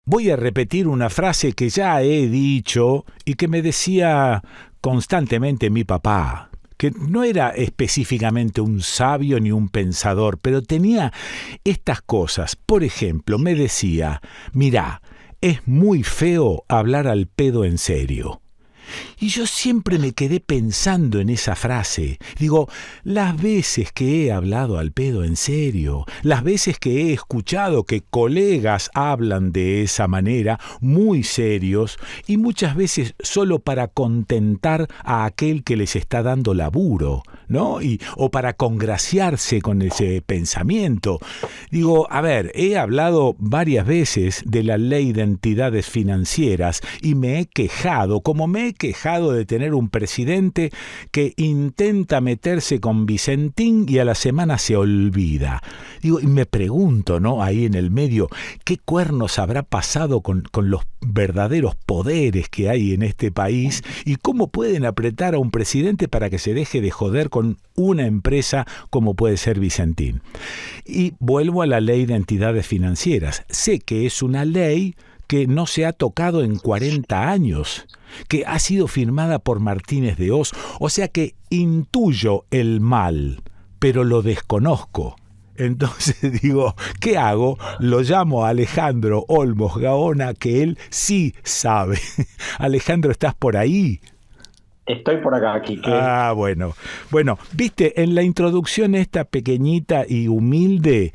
voy a repetir una frase que ya he dicho y que me decía constantemente mi papá, que no era específicamente un sabio ni un pensador, pero tenía estas cosas. Por ejemplo, me decía, mirá, es muy feo hablar al pedo en serio. Y yo siempre me quedé pensando en esa frase. Digo, las veces que he hablado al pedo en serio, las veces que he escuchado que colegas hablan de esa manera, muy serios, y muchas veces solo para contentar a aquel que les está dando laburo, ¿no? O para congraciarse con ese pensamiento. Digo, a ver, he hablado varias veces de la ley de entidades financieras y me he quejado, como me he quejado de tener un presidente que intenta meterse con Vicentín y a la semana se olvida. Digo, y me pregunto, ¿no? Ahí en el medio, ¿qué cuernos habrá pasado con los verdaderos poderes que hay en este país y cómo pueden apretar a un presidente para que se deje de joder con una empresa como puede ser Vicentín? Y vuelvo a la ley de entidades financieras. Sé que es una ley que no se ha tocado en 40 años, que ha sido firmada por Martínez de Oz, o sea que intuyo el mal, pero lo desconozco. Entonces digo, ¿qué hago? Lo llamo a Alejandro Olmos Gaona, que él sí sabe. Alejandro, ¿estás por ahí? Estoy por acá, Quique. Ah, bueno. Bueno, viste, en la introducción esta pequeñita y humilde,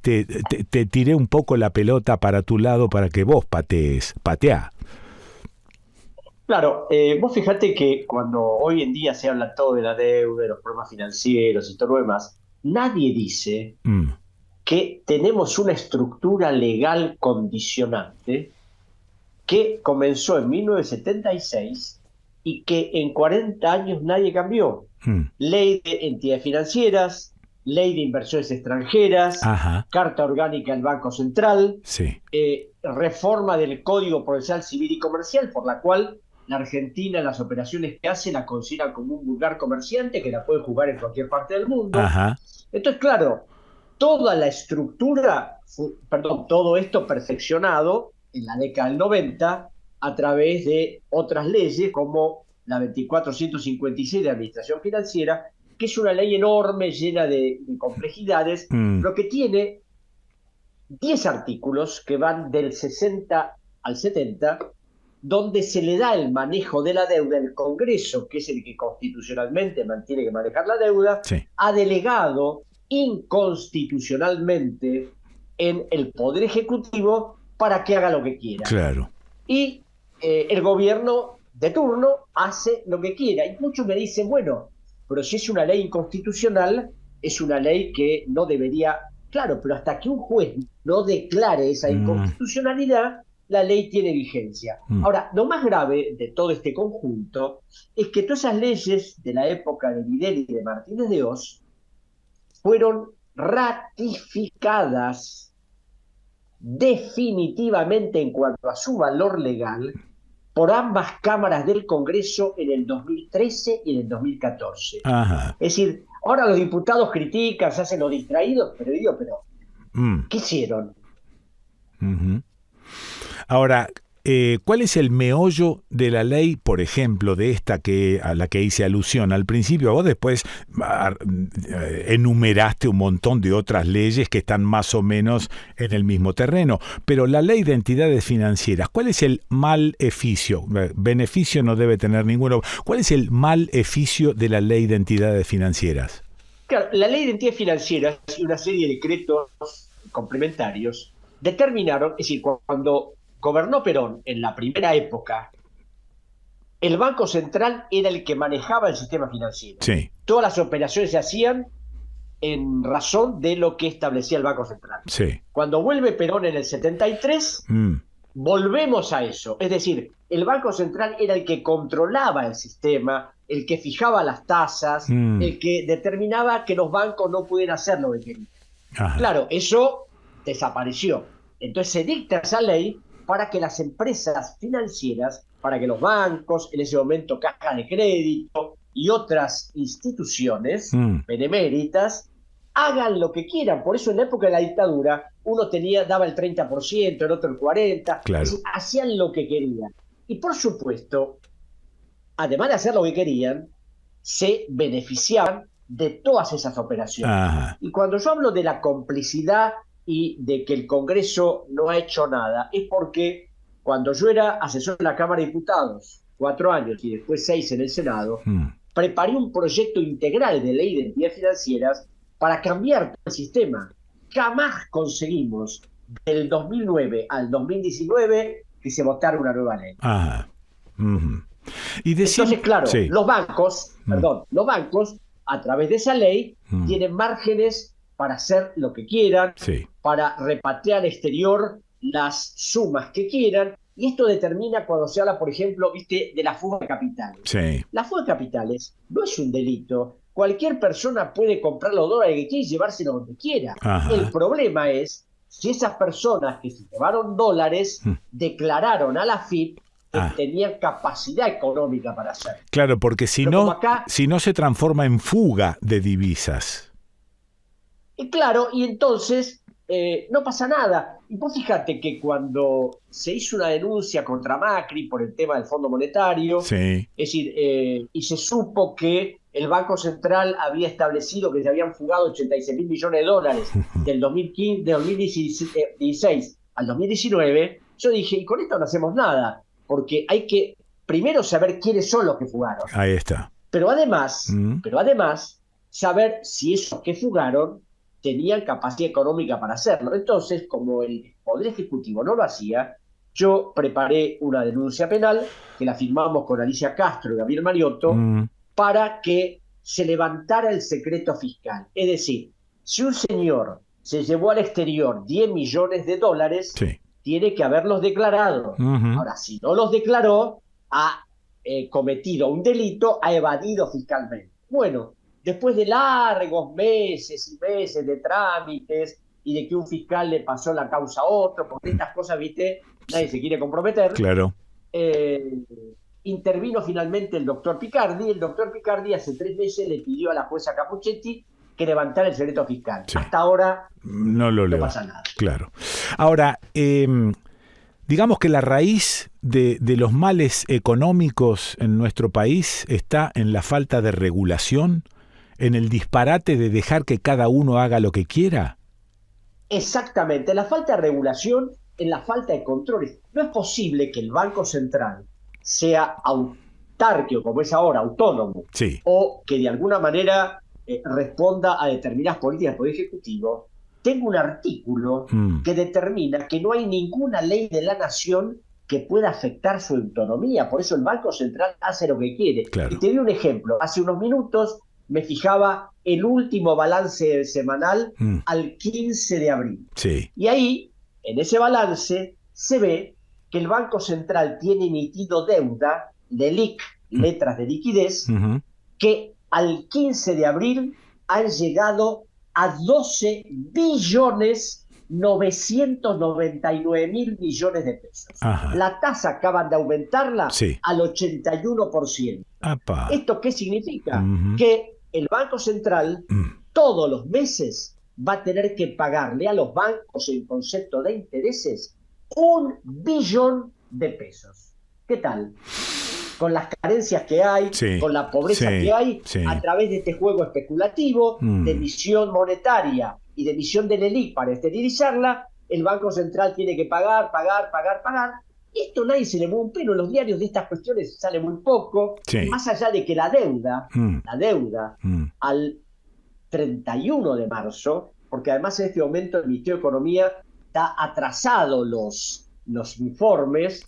te tiré un poco la pelota para tu lado para que vos patees. Pateá. Claro, vos fijate que cuando hoy en día se habla todo de la deuda, de los problemas financieros y todo lo demás, nadie dice Mm, que tenemos una estructura legal condicionante que comenzó en 1976 y que en 40 años nadie cambió. mm. Ley de entidades financieras, ley de inversiones extranjeras, Ajá, Carta Orgánica del Banco Central, sí. reforma del Código Procesal Civil y Comercial, por la cual la Argentina, las operaciones que hace, la considera como un vulgar comerciante que la puede jugar en cualquier parte del mundo. Ajá, Entonces, claro, toda la estructura, todo esto perfeccionado en la década del 90 a través de otras leyes como la 2456 de Administración Financiera, que es una ley enorme, llena de complejidades, mm, pero que tiene 10 artículos que van del 60 al 70, donde se le da el manejo de la deuda. El Congreso, que es el que constitucionalmente mantiene que manejar la deuda, sí, ha delegado inconstitucionalmente en el Poder Ejecutivo para que haga lo que quiera. claro. Y el gobierno de turno hace lo que quiera. Y muchos me dicen, bueno, pero si es una ley inconstitucional, es una ley que no debería... Claro, pero hasta que un juez no declare esa Mm, inconstitucionalidad, la ley tiene vigencia. mm. Ahora, lo más grave de todo este conjunto es que todas esas leyes de la época de Videla y de Martínez de Oz fueron ratificadas definitivamente en cuanto a su valor legal por ambas cámaras del Congreso en el 2013 y en el 2014. Ajá. Es decir, ahora los diputados critican, se hacen los distraídos, pero digo, Mm, ¿qué hicieron? ujú. Ahora, ¿cuál es el meollo de la ley, por ejemplo, de esta a la que hice alusión al principio? Vos después enumeraste un montón de otras leyes que están más o menos en el mismo terreno, pero la ley de entidades financieras, ¿cuál es el maleficio? Beneficio no debe tener ninguno. ¿Cuál es el maleficio de la ley de entidades financieras? Claro, la ley de entidades financieras y una serie de decretos complementarios determinaron, es decir, cuando gobernó Perón en la primera época, el Banco Central era el que manejaba el sistema financiero. Sí, Todas las operaciones se hacían en razón de lo que establecía el Banco Central. sí. Cuando vuelve Perón en el 73, Mm, volvemos a eso. Es decir, el Banco Central era el que controlaba el sistema, el que fijaba las tasas, mm, el que determinaba que los bancos no pudieran hacer lo que querían. ajá. Claro, eso desapareció. Entonces se dicta esa ley para que las empresas financieras, para que los bancos, en ese momento cajas de crédito y otras instituciones Mm, beneméritas, hagan lo que quieran. Por eso en la época de la dictadura uno daba el 30%, el otro el 40%, Claro. es decir, hacían lo que querían. Y por supuesto, además de hacer lo que querían, se beneficiaban de todas esas operaciones. Ajá. Y cuando yo hablo de la complicidad y de que el Congreso no ha hecho nada, es porque cuando yo era asesor de la Cámara de Diputados, 4 años y después 6 en el Senado, preparé un proyecto integral de ley de entidades financieras para cambiar todo el sistema. Jamás conseguimos del 2009 al 2019 que se votara una nueva ley. Ajá. Y Entonces, claro, sí. los bancos, a través de esa ley, tienen márgenes para hacer lo que quieran, Sí. para repatriar al exterior las sumas que quieran, y esto determina cuando se habla, por ejemplo, de la fuga de capitales. Sí. La fuga de capitales no es un delito. Cualquier persona puede comprar los dólares que quiera y llevárselos donde quiera. Ajá. El problema es si esas personas que se llevaron dólares declararon a la AFIP que tenían capacidad económica para hacerlo. Claro, porque si no se transforma en fuga de divisas. Y claro, y entonces no pasa nada. Y vos fíjate que cuando se hizo una denuncia contra Macri por el tema del Fondo Monetario, sí. Es decir, y se supo que el Banco Central había establecido que se habían fugado 86.000 millones de dólares del 2016 al 2019, yo dije, y con esto no hacemos nada, porque hay que primero saber quiénes son los que fugaron. Ahí está. Pero además, saber si esos que fugaron tenían capacidad económica para hacerlo. Entonces, como el Poder Ejecutivo no lo hacía, yo preparé una denuncia penal que la firmamos con Alicia Castro y Gabriel Mariotto para que se levantara el secreto fiscal. Es decir, si un señor se llevó al exterior 10 millones de dólares, tiene que haberlos declarado. Ahora, si no los declaró, ha cometido un delito, ha evadido fiscalmente. Bueno, después de largos meses y meses de trámites y de que un fiscal le pasó la causa a otro, porque estas cosas, viste, nadie se quiere comprometer. Claro. Intervino finalmente el doctor Picardi. El doctor Picardi hace 3 meses le pidió a la jueza Capuchetti que levantara el secreto fiscal. Hasta ahora no pasa nada. Claro. Ahora, digamos que la raíz de los males económicos en nuestro país está en la falta de regulación, en el disparate de dejar que cada uno haga lo que quiera. Exactamente, la falta de regulación, en la falta de controles. No es posible que el Banco Central sea autárquico, como es ahora, autónomo, o que de alguna manera responda a determinadas políticas del Poder Ejecutivo. Tengo un artículo que determina que no hay ninguna ley de la nación que pueda afectar su autonomía. Por eso el Banco Central hace lo que quiere. Claro. Y te doy un ejemplo. Hace unos minutos me fijaba el último balance semanal al 15 de abril. Y ahí, en ese balance, se ve que el Banco Central tiene emitido deuda, LELIQ, letras de liquidez, que al 15 de abril han llegado a 12.999.000 millones de pesos. La tasa acaban de aumentarla al 81%. ¿Esto qué significa? Que el Banco Central todos los meses va a tener que pagarle a los bancos en concepto de intereses 1 billón de pesos. ¿Qué tal? Con las carencias que hay, con la pobreza que hay, a través de este juego especulativo de emisión monetaria y de emisión de LELIQ para esterilizarla, el Banco Central tiene que pagar. Esto nadie se le mueve un pelo. En los diarios de estas cuestiones sale muy poco. Más allá de que la deuda al 31 de marzo, porque además en este momento el Ministerio de Economía está atrasado los informes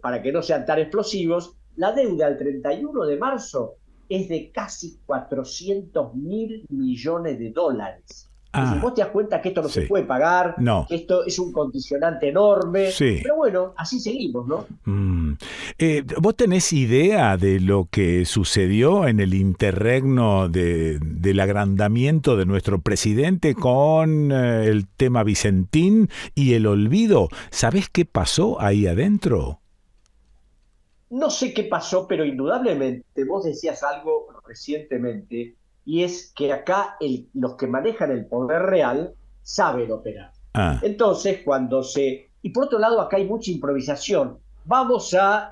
para que no sean tan explosivos. La deuda al 31 de marzo es de casi 400.000 millones de dólares. Si vos te das cuenta que esto no se puede pagar, que esto es un condicionante enorme, pero bueno, así seguimos, ¿no? ¿Vos tenés idea de lo que sucedió en el interregno del agrandamiento de nuestro presidente con el tema Vicentín y el olvido? ¿Sabés qué pasó ahí adentro? No sé qué pasó, pero indudablemente, vos decías algo recientemente, y es que acá los que manejan el poder real saben operar. Ah, Entonces, y por otro lado, acá hay mucha improvisación. Vamos a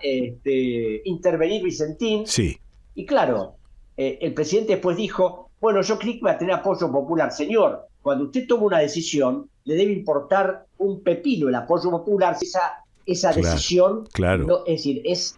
intervenir Vicentín, sí, y claro, el presidente después dijo, bueno, yo creo que va a tener apoyo popular. Señor, cuando usted toma una decisión, le debe importar un pepino el apoyo popular si esa claro, decisión, claro, no, es decir, es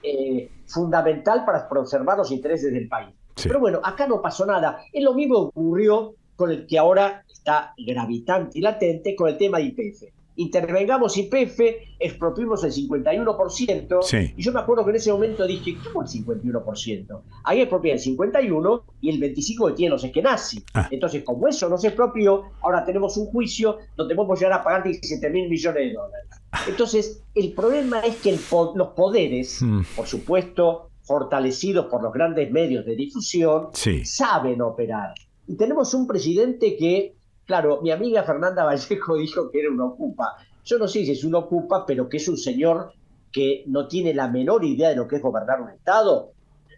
fundamental para preservar los intereses del país. sí. Pero bueno, acá no pasó nada. Es lo mismo ocurrió con el que ahora está gravitante y latente con el tema de YPF. Intervengamos YPF, expropiemos el 51%, Sí, y yo me acuerdo que en ese momento dije, ¿cómo el 51%? Ahí expropian el 51% y el 25% que tienen los esquenazis. ah, Entonces, como eso no se expropió, ahora tenemos un juicio donde podemos llegar a pagar 17.000 millones de dólares. Entonces, el problema es que los poderes, mm, por supuesto, fortalecidos por los grandes medios de difusión, sí, saben operar. Y tenemos un presidente que, claro, mi amiga Fernanda Vallejo dijo que era un ocupa. Yo no sé si es un ocupa, pero que es un señor que no tiene la menor idea de lo que es gobernar un Estado.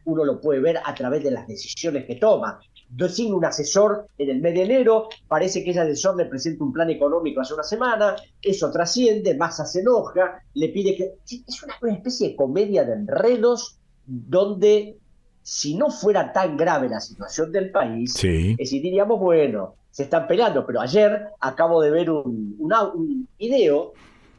Uno lo puede ver a través de las decisiones que toma. Designa un asesor en el mes de enero, parece que ese asesor le presenta un plan económico hace una semana, eso trasciende, Massa se enoja, le pide que... Es una especie de comedia de enredos donde si no fuera tan grave la situación del país, sí, es decir, diríamos, bueno, se están peleando, pero ayer acabo de ver un video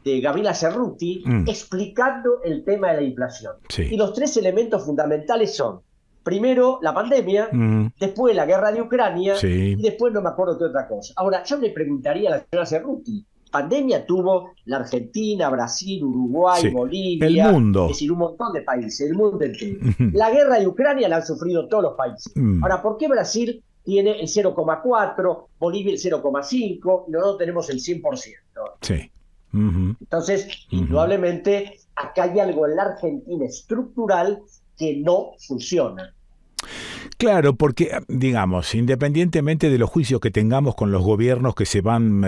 de Gabriela Cerruti mm, explicando el tema de la inflación. Y sí, los tres elementos fundamentales son, primero, la pandemia, mm, después la guerra de Ucrania, y sí, después no me acuerdo qué otra cosa. Ahora, yo le preguntaría a la señora Cerruti, pandemia tuvo la Argentina, Brasil, Uruguay, sí. El Bolivia, es mundo. decir, un montón de países, el mundo entero. La guerra de Ucrania la han sufrido todos los países. Mm, Ahora, ¿por qué Brasil tiene el 0,4, Bolivia el 0,5 y nosotros tenemos el 100%? sí. Ujú, Entonces, ujú. indudablemente, acá hay algo en la Argentina estructural que no funciona. Claro, porque, digamos, independientemente de los juicios que tengamos con los gobiernos que se van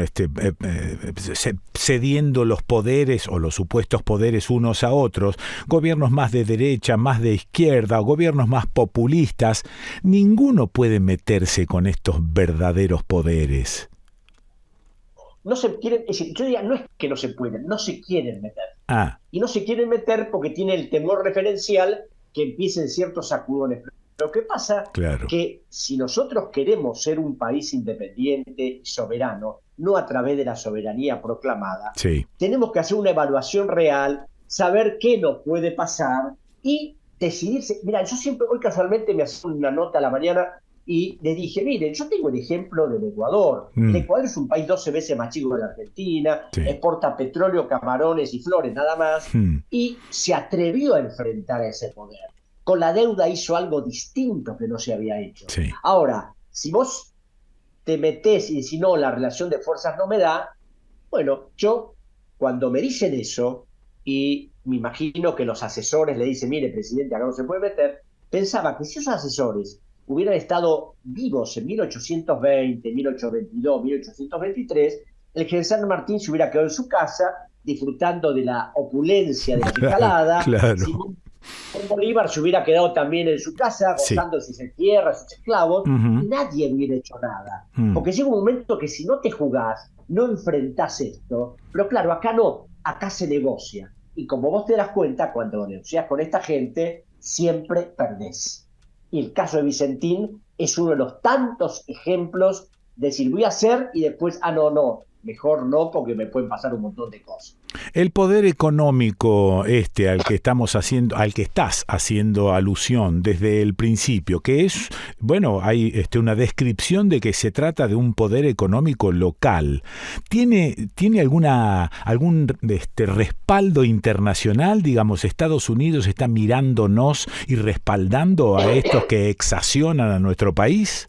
cediendo los poderes o los supuestos poderes unos a otros, gobiernos más de derecha, más de izquierda, gobiernos más populistas, ninguno puede meterse con estos verdaderos poderes. No se quieren, es decir, yo diría, no es que no se pueden, no se quieren meter. Ah, Y no se quieren meter porque tiene el temor referencial que empiecen ciertos sacudones. Lo que pasa claro, que si nosotros queremos ser un país independiente y soberano, no a través de la soberanía proclamada, sí, tenemos que hacer una evaluación real, saber qué nos puede pasar y decidirse. Mira, yo siempre, hoy casualmente me hacía una nota a la mañana y le dije, miren, yo tengo el ejemplo del Ecuador. El mm, Ecuador es un país 12 veces más chico que la Argentina, sí, exporta petróleo, camarones y flores nada más, mm, y se atrevió a enfrentar a ese poder. Con la deuda hizo algo distinto que no se había hecho. sí. Ahora, si vos te metés y decís, no, la relación de fuerzas no me da, bueno, yo cuando me dicen eso, y me imagino que los asesores le dicen, mire, presidente, acá no se puede meter, pensaba que si esos asesores hubieran estado vivos en 1820, 1822, 1823, el general San Martín se hubiera quedado en su casa disfrutando de la opulencia de la Claro, escalada. claro. Bolívar se hubiera quedado también en su casa Sí. gozando de sus tierras, sus esclavos, Ujú, y nadie hubiera hecho nada. mm. Porque llega un momento que si no te jugás, no enfrentás esto, pero claro, acá no, acá se negocia. Y como vos te das cuenta, cuando negociás con esta gente, siempre perdés. Y el caso de Vicentín es uno de los tantos ejemplos de decir, voy a hacer y después, no, no, mejor no, porque me pueden pasar un montón de cosas. El poder económico al que estamos haciendo, al que estás haciendo alusión desde el principio, que es, bueno, hay una descripción de que se trata de un poder económico local. ¿Tiene algún respaldo internacional? Digamos, Estados Unidos está mirándonos y respaldando a estos que exaccionan a nuestro país.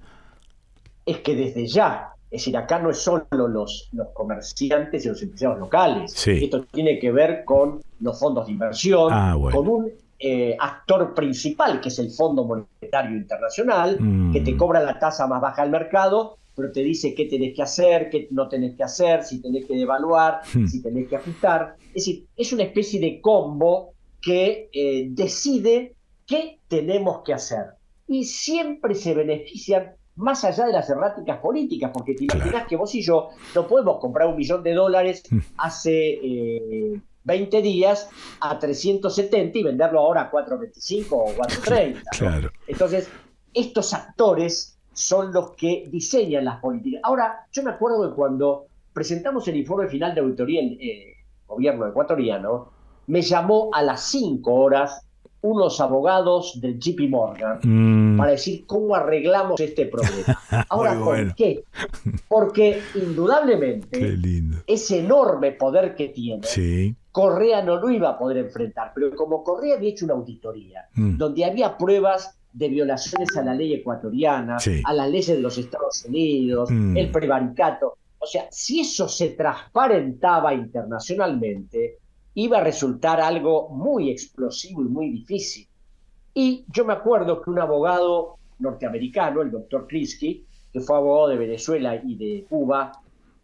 Es que desde ya, es decir, acá no es solo los comerciantes y los empresarios locales, Sí. esto tiene que ver con los fondos de inversión, Ah, con bueno. un actor principal que es el Fondo Monetario Internacional, que te Mm, cobra la tasa más baja del mercado, pero te dice qué tenés que hacer, qué no tenés que hacer, si tenés que devaluar, mm, si tenés que ajustar. Es decir, es una especie de combo que decide qué tenemos que hacer. Y siempre se benefician más allá de las erráticas políticas, porque te imaginas Claro. que vos y yo no podemos comprar $1.000.000 hace 20 días a 370 y venderlo ahora a 425 o 430, ¿no? Claro. Entonces, estos actores son los que diseñan las políticas. Ahora, yo me acuerdo de cuando presentamos el informe final de auditoría en gobierno ecuatoriano, me llamó a las 5 horas unos abogados del JP Morgan para decir cómo arreglamos este problema. Ahora, Muy bueno. ¿por qué? Porque Qué indudablemente lindo. ese enorme poder que tiene, Sí. Correa no lo iba a poder enfrentar, pero como Correa había hecho una auditoría Mm. donde había pruebas de violaciones a la ley ecuatoriana, Sí. a las leyes de los Estados Unidos, Mm. el prevaricato, o sea, si eso se transparentaba internacionalmente, iba a resultar algo muy explosivo y muy difícil. Y yo me acuerdo que un abogado norteamericano, el doctor Krinsky, que fue abogado de Venezuela y de Cuba,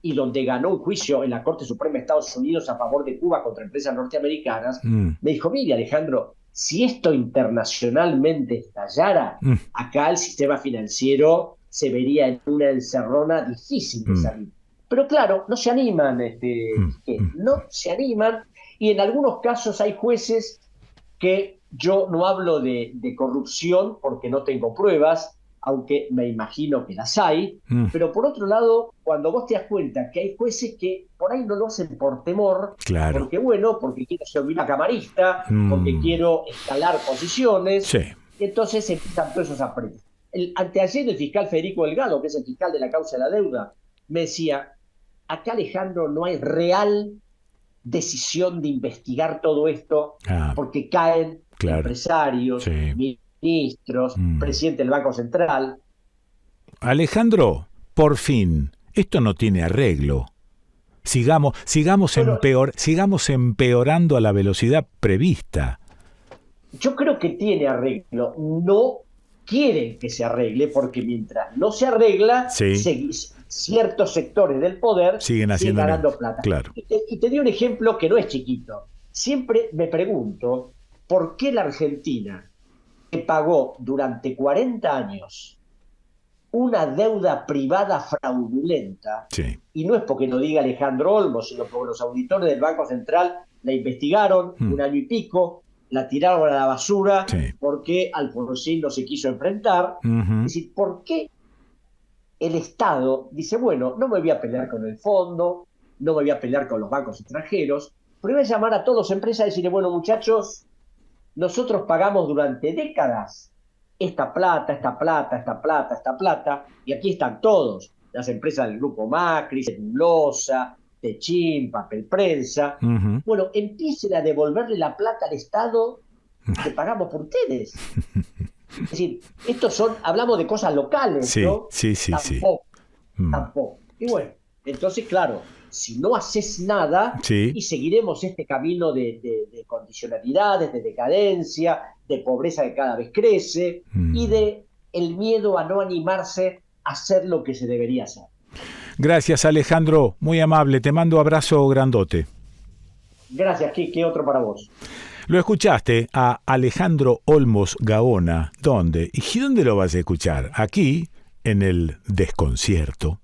y donde ganó un juicio en la Corte Suprema de Estados Unidos a favor de Cuba contra empresas norteamericanas, me dijo, mire Alejandro, si esto internacionalmente estallara, acá el sistema financiero se vería en una encerrona difícil de salir. Pero claro, no se animan, no se animan, y en algunos casos hay jueces que yo no hablo de corrupción porque no tengo pruebas, aunque me imagino que las hay, pero por otro lado, cuando vos te das cuenta que hay jueces que por ahí no lo hacen por temor, Claro. porque bueno, porque quiero ser una camarista, porque quiero escalar posiciones, Sí. y entonces empiezan todos esos apretes. Anteayer el fiscal Federico Delgado, que es el fiscal de la causa de la deuda, me decía, acá Alejandro no hay real decisión de investigar todo esto porque caen empresarios, ministros, presidente del Banco Central. Alejandro, por fin, esto no tiene arreglo. Sigamos empeorando a la velocidad prevista. Yo creo que tiene arreglo. No quieren que se arregle porque mientras no se arregla, ciertos sectores del poder siguen ganando plata. Claro. Y te doy un ejemplo que no es chiquito. Siempre me pregunto por qué la Argentina, que pagó durante 40 años una deuda privada fraudulenta, y no es porque lo diga Alejandro Olmos, sino porque los auditores del Banco Central la investigaron un año y pico, la tiraron a la basura porque Alfonsín no se quiso enfrentar. Es decir, ¿por qué el Estado dice, bueno, no me voy a pelear con el fondo, no me voy a pelear con los bancos extranjeros, pero voy a llamar a todas las empresas y decirle, bueno, muchachos, nosotros pagamos durante décadas esta plata, y aquí están todos, las empresas del Grupo Macri, Celulosa, Techín, Papel Prensa. Bueno, empiecen a devolverle la plata al Estado que pagamos por ustedes. Es decir, hablamos de cosas locales, ¿no? Sí. Tampoco. Y bueno, entonces, claro, si no haces nada, y seguiremos este camino de condicionalidades, de decadencia, de pobreza que cada vez crece, y de el miedo a no animarse a hacer lo que se debería hacer. Gracias, Alejandro, muy amable, te mando abrazo grandote. Gracias, ¿qué otro para vos? Lo escuchaste a Alejandro Olmos Gaona. ¿Dónde? ¿Y dónde lo vas a escuchar? Aquí, en el Desconcierto.